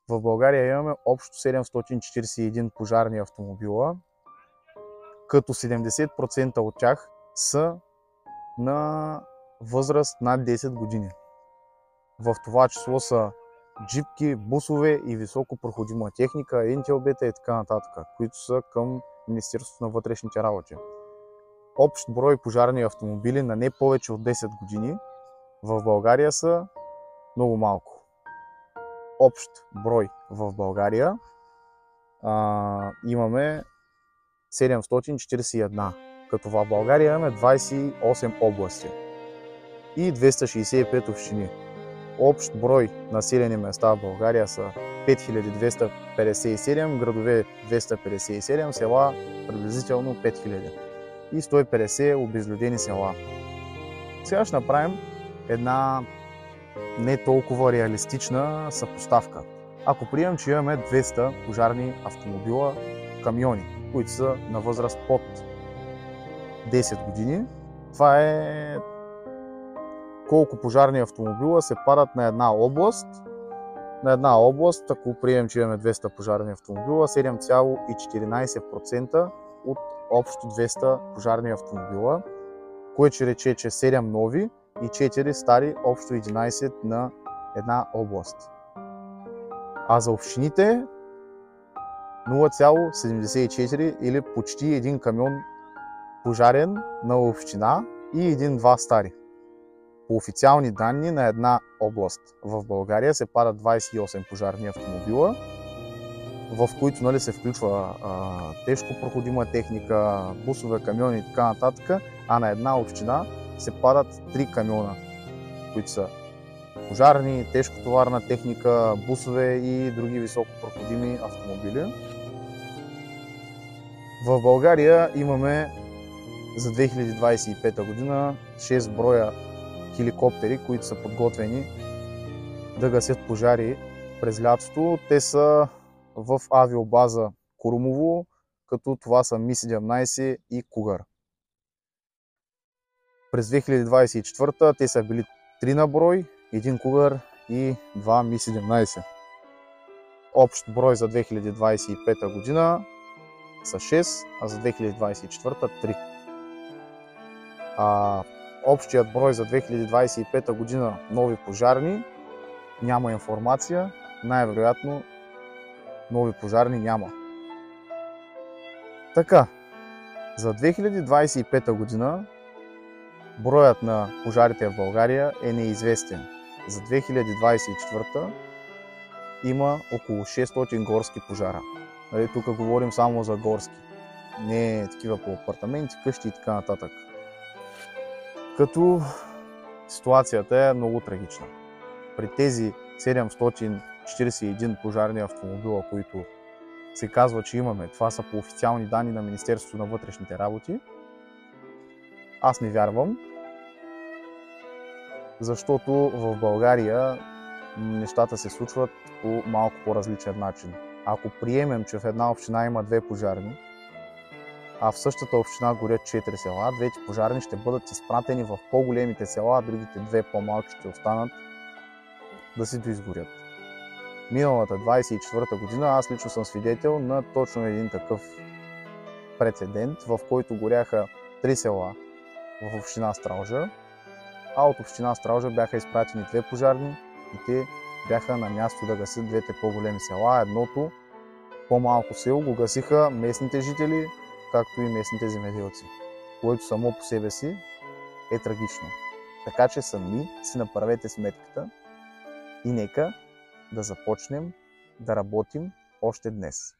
В България имаме общо 741 пожарни автомобила, като 70% от тях са на възраст над 10 години. В това число са джипки, бусове и високопроходима техника, ентелбета и така нататък, които са към Министерството на вътрешните работи. Общ брой пожарни автомобили на не повече от 10 години в България са много малко. Общ брой в България имаме 741, като в България имаме 28 области и 265 общини. Общ брой населени места в България са 5257, градове 257, села приблизително 5000 и 150 обезлюдени села. Сега ще направим една не толкова реалистична съпоставка. Ако приемем, че имаме 200 пожарни автомобила, камиони, които са на възраст под 10 години, това е колко пожарни автомобила се падат на една област. На една област, ако приемем, че имаме 200 пожарни автомобила, 7,14% от общо 200 пожарни автомобила, което ще рече, че 7 нови и 4 стари, общо 11 на една област. А за общините 0,74 или почти един камион пожарен на община и един-два стари. По официални данни на една област в България се падат 28 пожарни автомобила, в които се включва тежко проходима техника, бусове, камиони и така нататък, а на една община се падат 3 камиона, които са пожарни, тежкотоварна техника, бусове и други високопроходими автомобили. В България имаме за 2025 година 6 броя хеликоптери, които са подготвени да гасят пожари през лятото. Те са в авиобаза Крумово, като това са Ми-17 и Кугър. През 2024 те са били 3 на брой, 1 Кугър и 2 Ми-17. Общ брой за 2025 година са 6, а за 2024 3. Общият брой за 2025 година нови пожарни няма информация, най-вероятно нови пожарни няма. Така, за 2025 година броят на пожарите в България е неизвестен. За 2024 има около 600 горски пожара. Тук говорим само за горски, не такива по апартаменти, къщи и така нататък. Като ситуацията е много трагична. При тези 741 пожарни автомобила, които се казва, че имаме, това са по официални данни на Министерството на вътрешните работи, аз не вярвам, защото в България нещата се случват по малко по-различен начин. Ако приемем, че в една община има 2 пожарни, а в същата община горят 4 села, 2 пожарни ще бъдат изпратени в по-големите села, а другите 2 по-малки ще останат да си доизгорят. Миналата 24-та година аз лично съм свидетел на точно един такъв прецедент, в който горяха 3 села в община Стралджа, а от община Стралджа бяха изпратени 2 пожарни и те бяха на място да гасят 2 по-големи села. Едното по-малко село го гасиха местните жители, както и местните земеделци, което само по себе си е трагично. Така че сами си направете сметката и нека да започнем да работим още днес.